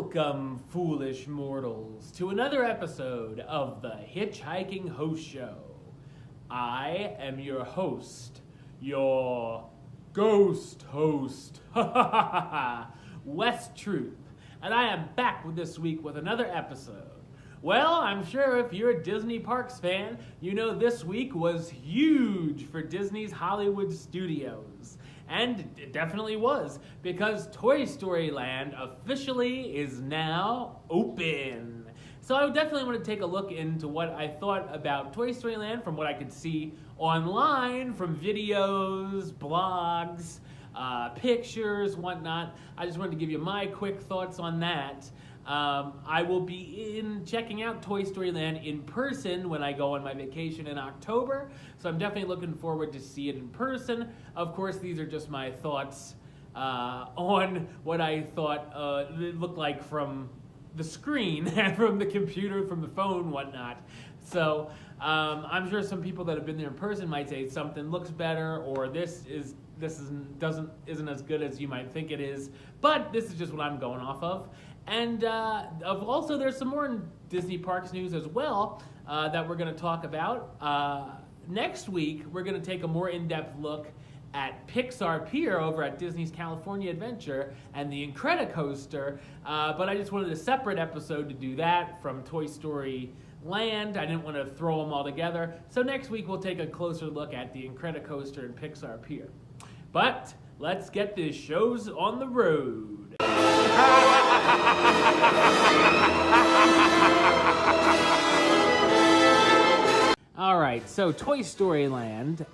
Welcome, foolish mortals, to another episode of the HitchHiking Host Show. I am your host, your ghost host, Wes Troop, and I am back with this week with another episode. Well, I'm sure if you're a Disney Parks fan, you know this week was huge for Disney's Hollywood Studios. And it definitely was, because Toy Story Land officially is now open. So I would definitely want to take a look into what I thought about Toy Story Land from what I could see online, from videos, blogs, pictures, whatnot. I just wanted to give you my quick thoughts on that. I will be checking out Toy Story Land in person when I go on my vacation in October, so I'm definitely looking forward to see it in person. Of course, these are just my thoughts on what I thought it looked like from the screen, from the computer, from the phone, whatnot. So I'm sure some people that have been there in person might say something looks better, or this isn't as good as you might think it is. But this is just what I'm going off of. And also, there's some more Disney Parks news as well that we're going to talk about. Next week, we're going to take a more in-depth look at Pixar Pier over at Disney's California Adventure and the Incredicoaster. But I just wanted a separate episode to do that from Toy Story Land. I didn't want to throw them all together. So next week, we'll take a closer look at the Incredicoaster and Pixar Pier. But let's get these shows on the road. All right, so Toy Story Land,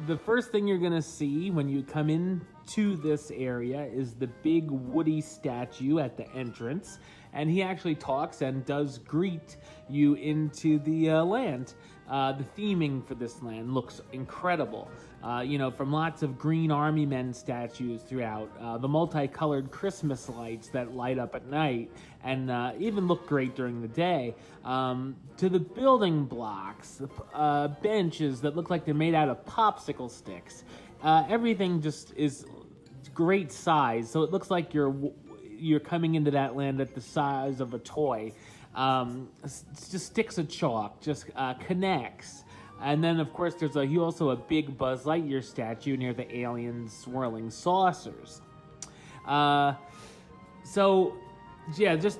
the first thing you're gonna see when you come into this area is the big Woody statue at the entrance, and he actually talks and does greet you into the land. The theming for this land looks incredible. From lots of green army men statues throughout, the multicolored Christmas lights that light up at night and even look great during the day, to the building blocks, benches that look like they're made out of popsicle sticks. Everything just is great size, so it looks like you're coming into that land at the size of a toy. Just sticks of chalk, just connects. And then, of course, there's also a big Buzz Lightyear statue near the alien swirling saucers. Just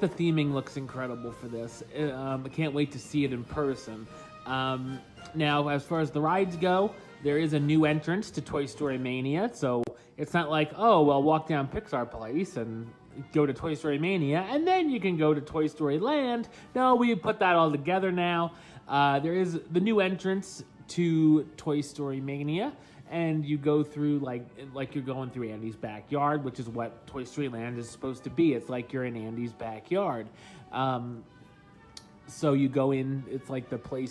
the theming looks incredible for this. I can't wait to see it in person. Now, as far as the rides go, there is a new entrance to Toy Story Mania, so it's not like, walk down Pixar Place and go to Toy Story Mania, and then you can go to Toy Story Land. No, we put that all together now. There is the new entrance to Toy Story Mania, and you go through like you're going through Andy's backyard, which is what Toy Story Land is supposed to be. It's like you're in Andy's backyard. So you go in, it's like the Toy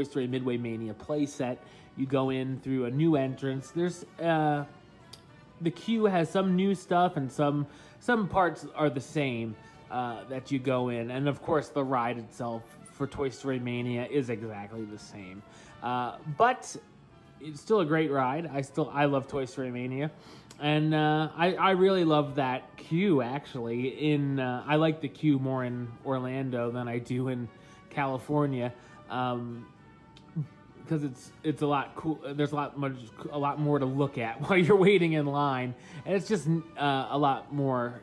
Story Midway Mania playset. You go in through a new entrance. There's the queue has some new stuff, and some parts are the same that you go in. And of course, the ride itself for Toy Story Mania is exactly the same. But it's still a great ride. I love Toy Story Mania. And I really love that queue, actually. I like the queue more in Orlando than I do in California. Because it's a lot cool. There's a lot more to look at while you're waiting in line, and it's just a lot more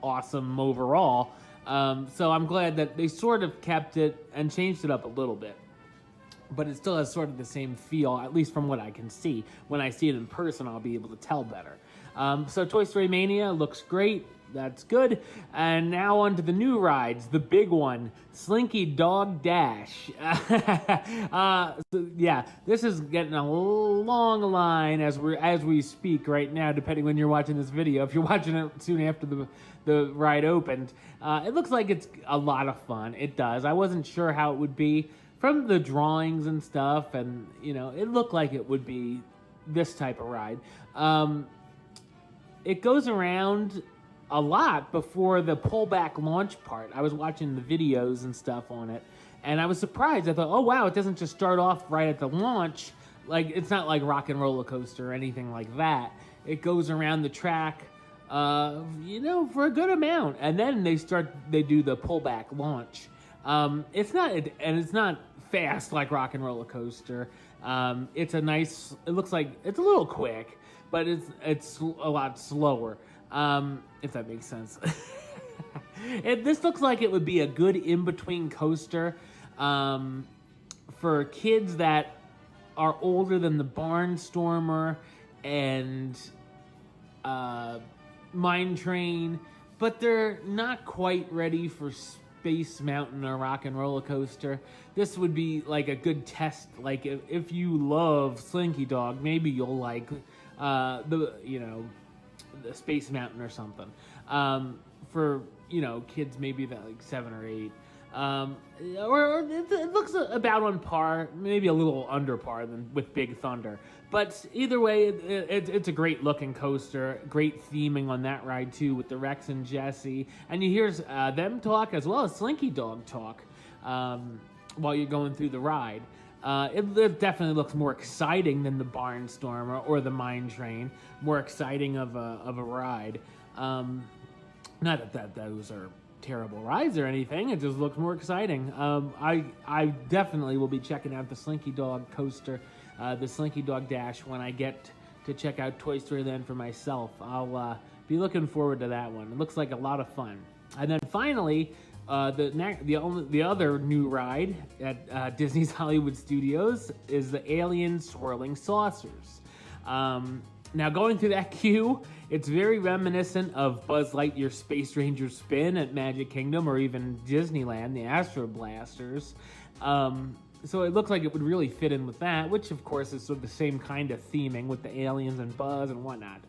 awesome overall. So I'm glad that they sort of kept it and changed it up a little bit, but it still has sort of the same feel, at least from what I can see. When I see it in person, I'll be able to tell better. So Toy Story Mania looks great. That's good. And now on to the new rides. The big one, Slinky Dog Dash. This is getting a long line as we speak right now, depending when you're watching this video. If you're watching it soon after the ride opened, it looks like it's a lot of fun. It does. I wasn't sure how it would be from the drawings and stuff, and it looked like it would be this type of ride. It goes around a lot before the pullback launch part. I was watching the videos and stuff on it, and I was surprised. I thought, oh wow, it doesn't just start off right at the launch. Like, it's not like Rock and Roller Coaster or anything like that. It goes around the track for a good amount. And then they do the pullback launch. It's not fast like Rock and Roller Coaster. It looks like it's a little quick, but it's a lot slower. If that makes sense. This looks like it would be a good in-between coaster for kids that are older than the Barnstormer and Mine Train, but they're not quite ready for Space Mountain or Rock and Roller Coaster. This would be like a good test. Like if you love Slinky Dog, maybe you'll like the Space Mountain or something. For kids maybe that like 7 or 8. Or it looks about on par, maybe a little under par than with Big Thunder. But either way, it's a great looking coaster, great theming on that ride too with the Rex and Jessie. And you hear them talk as well as Slinky Dog talk while you're going through the ride. It definitely looks more exciting than the Barnstormer or the Mine Train. More exciting of a ride. Not that those are terrible rides or anything. It just looks more exciting. I definitely will be checking out the Slinky Dog coaster, the Slinky Dog Dash, when I get to check out Toy Story Land for myself. I'll be looking forward to that one. It looks like a lot of fun. And then finally, the other new ride at Disney's Hollywood Studios is the Alien Swirling Saucers. Now, going through that queue, it's very reminiscent of Buzz Lightyear's Space Ranger spin at Magic Kingdom or even Disneyland, the Astro Blasters. So it looks like it would really fit in with that, which of course is sort of the same kind of theming with the aliens and Buzz and whatnot.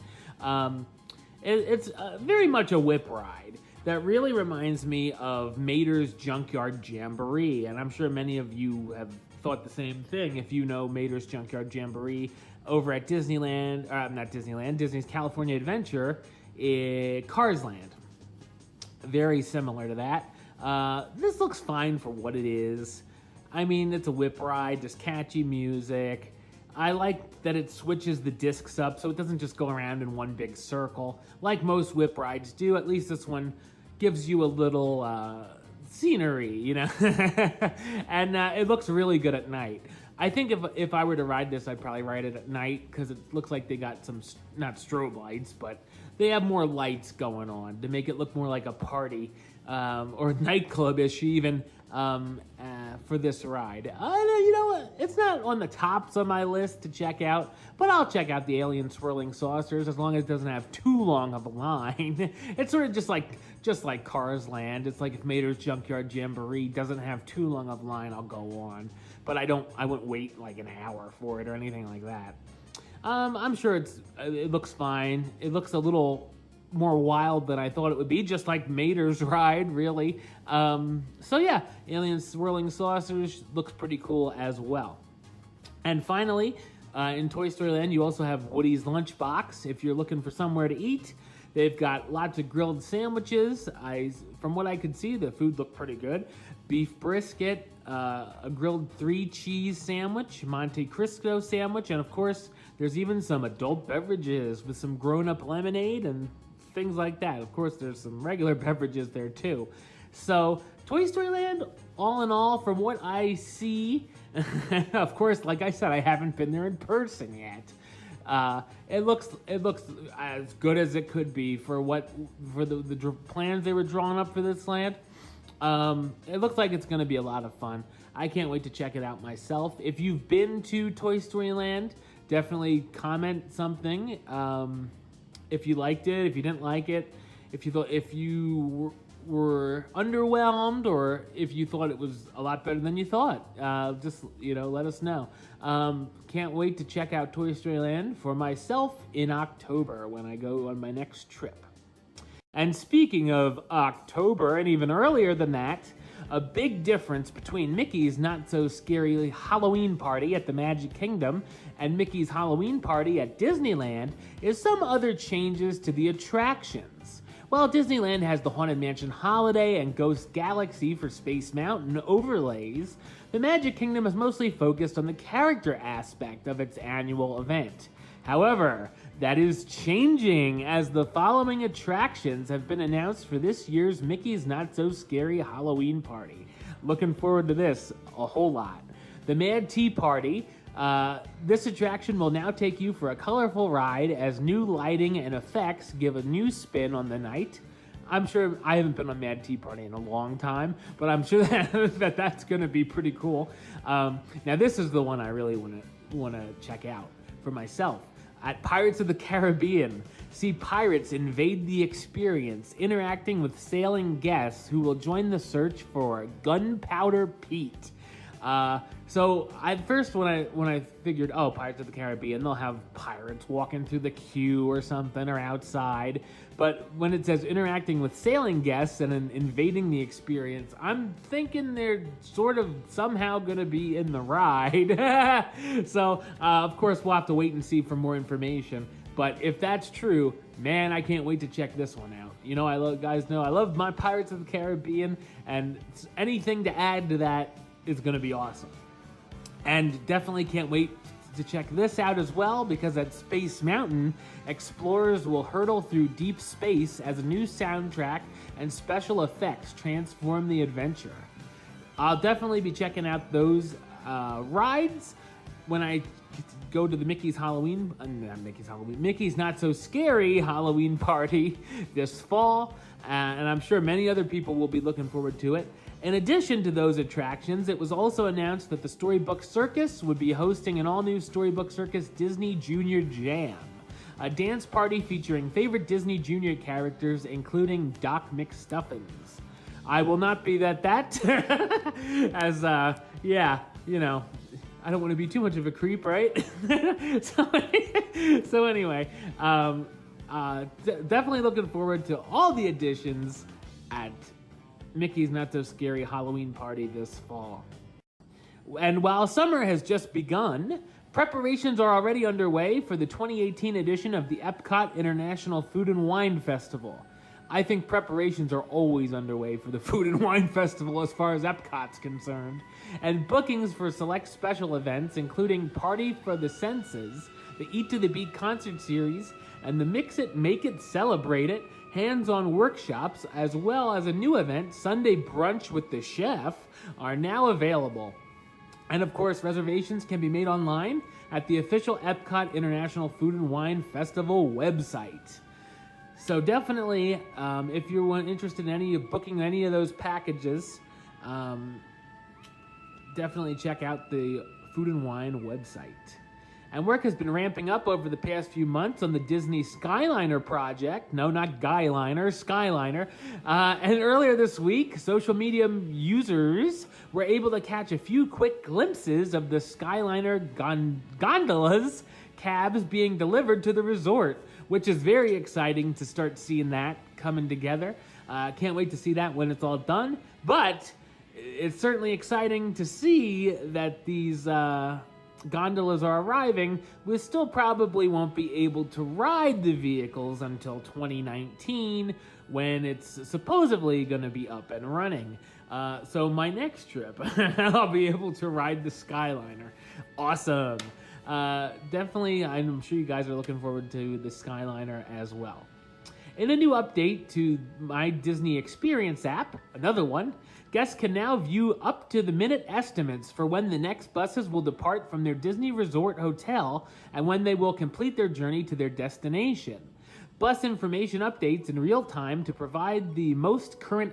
It's very much a whip ride that really reminds me of Mater's Junkyard Jamboree, and I'm sure many of you have thought the same thing if you know Mater's Junkyard Jamboree over at Disneyland, not Disneyland, Disney's California Adventure, Cars Land. Very similar to that. This looks fine for what it is. I mean, it's a whip ride, just catchy music. I like that it switches the discs up so it doesn't just go around in one big circle like most whip rides do. At least this one gives you a little scenery, and it looks really good at night. I think if I were to ride this, I'd probably ride it at night because it looks like they got some, not strobe lights, but they have more lights going on to make it look more like a party or nightclub-ish even for this ride. You know what? It's not on the tops of my list to check out, but I'll check out the Alien Swirling Saucers as long as it doesn't have too long of a line. It's sort of just like Cars Land. It's like if Mater's Junkyard Jamboree doesn't have too long of a line, I'll go on. But I wouldn't wait like an hour for it or anything like that. I'm sure it looks fine. It looks a little more wild than I thought it would be, just like Mater's ride, really. So yeah, Alien Swirling Saucers looks pretty cool as well. And finally, in Toy Story Land, you also have Woody's Lunchbox. If you're looking for somewhere to eat, they've got lots of grilled sandwiches. From what I could see, the food looked pretty good. Beef brisket, a grilled 3-cheese sandwich, Monte Cristo sandwich, and of course, there's even some adult beverages with some grown-up lemonade and things like that. Of course, there's some regular beverages there too. So, Toy Story Land, all in all, from what I see, of course, like I said, I haven't been there in person yet. It looks as good as it could be for the plans they were drawing up for this land. It looks like it's going to be a lot of fun. I can't wait to check it out myself. If you've been to Toy Story Land, definitely comment something. If you liked it, if you didn't like it, if you were underwhelmed, or if you thought it was a lot better than you thought, just let us know. Can't wait to check out Toy Story Land for myself in October when I go on my next trip. And speaking of October, and even earlier than that, a big difference between Mickey's Not-So-Scary Halloween Party at the Magic Kingdom and Mickey's Halloween Party at Disneyland is some other changes to the attractions. While Disneyland has the Haunted Mansion Holiday and Ghost Galaxy for Space Mountain overlays, the Magic Kingdom is mostly focused on the character aspect of its annual event. However, that is changing as the following attractions have been announced for this year's Mickey's Not So Scary Halloween Party. Looking forward to this a whole lot. The Mad Tea Party. This attraction will now take you for a colorful ride as new lighting and effects give a new spin on the night. I'm sure I haven't been on Mad Tea Party in a long time, but I'm sure that's going to be pretty cool. Now, this is the one I really want to check out for myself. At Pirates of the Caribbean, see pirates invade the experience, interacting with sailing guests who will join the search for Gunpowder Pete. So at first when I figured, oh, Pirates of the Caribbean, they'll have pirates walking through the queue or something or outside. But when it says interacting with sailing guests and invading the experience, I'm thinking they're sort of somehow going to be in the ride. So, of course, we'll have to wait and see for more information. But if that's true, man, I can't wait to check this one out. You know, I love my Pirates of the Caribbean, and anything to add to that is going to be awesome. And definitely can't wait to check this out as well, because at Space Mountain, explorers will hurtle through deep space as a new soundtrack and special effects transform the adventure. I'll definitely be checking out those rides when I go to the Mickey's Not So Scary Halloween Party this fall, and I'm sure many other people will be looking forward to it. In addition to those attractions, it was also announced that the Storybook Circus would be hosting an all-new Storybook Circus Disney Junior Jam, a dance party featuring favorite Disney Junior characters, including Doc McStuffins. I will not be that, as, yeah, you know, I don't want to be too much of a creep, right? So anyway, definitely looking forward to all the additions at Mickey's Not So Scary Halloween Party this fall. And while summer has just begun, preparations are already underway for the 2018 edition of the Epcot International Food and Wine Festival. I think preparations are always underway for the Food and Wine Festival as far as Epcot's concerned. And bookings for select special events, including Party for the Senses, the Eat to the Beat concert series, and the Mix It, Make It, Celebrate It hands-on workshops, as well as a new event, Sunday Brunch with the Chef, are now available. And of course, reservations can be made online at the official Epcot International Food and Wine Festival website. So definitely, if you're interested in booking any of those packages, definitely check out the Food and Wine website. And work has been ramping up over the past few months on the Disney Skyliner project. No, not Guyliner, Skyliner. And earlier this week, social media users were able to catch a few quick glimpses of the Skyliner gondolas cabs being delivered to the resort, which is very exciting to start seeing that coming together. Can't wait to see that when it's all done. But it's certainly exciting to see that these gondolas are arriving. We still probably won't be able to ride the vehicles until 2019, when it's supposedly going to be up and running. So my next trip, I'll be able to ride the Skyliner. Awesome. Definitely, I'm sure you guys are looking forward to the Skyliner as well. In a new update to My Disney Experience app, another one, guests can now view up-to-the-minute estimates for when the next buses will depart from their Disney Resort hotel and when they will complete their journey to their destination. Bus information updates in real time to provide the most current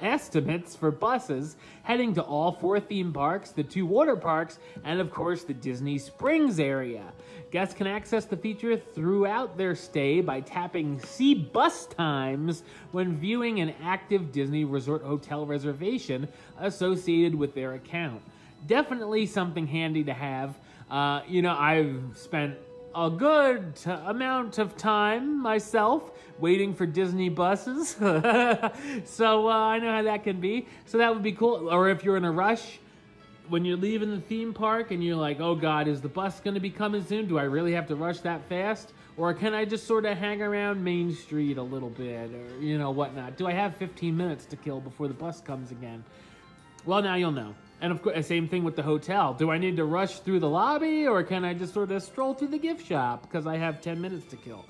estimates for buses heading to all 4 theme parks, the 2 water parks, and of course the Disney Springs area. Guests can access the feature throughout their stay by tapping See Bus Times when viewing an active Disney Resort hotel reservation associated with their account. Definitely something handy to have. I've spent a good amount of time myself waiting for Disney buses. So I know how that can be. So that would be cool. Or if you're in a rush, when you're leaving the theme park and you're like, oh God, is the bus going to be coming soon? Do I really have to rush that fast? Or can I just sort of hang around Main Street a little bit or, whatnot? Do I have 15 minutes to kill before the bus comes again? Well, now you'll know. And of course, same thing with the hotel. Do I need to rush through the lobby, or can I just sort of stroll through the gift shop because I have 10 minutes to kill?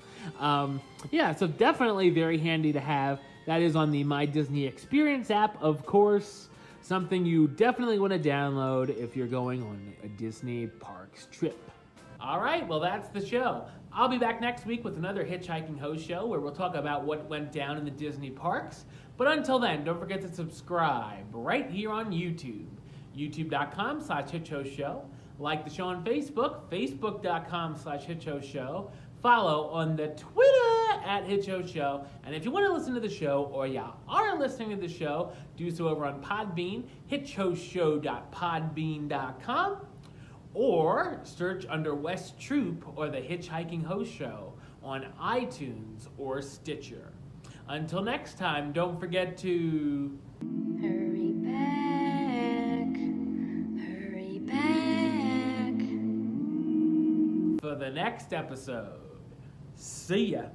Yeah, so definitely very handy to have. That is on the My Disney Experience app, of course. Something you definitely want to download if you're going on a Disney Parks trip. All right, well, that's the show. I'll be back next week with another Hitchhiking Host Show where we'll talk about what went down in the Disney parks. But until then, don't forget to subscribe right here on YouTube. YouTube.com/HitchHostShow. Like the show on Facebook, Facebook.com/HitchHostShow. Follow on the Twitter @HitchHostShow. And if you want to listen to the show, or you are listening to the show, do so over on Podbean, HitchHostShow.podbean.com. Or search under West Troop or the Hitchhiking Host Show on iTunes or Stitcher. Until next time, don't forget to hurry back for the next episode. See ya.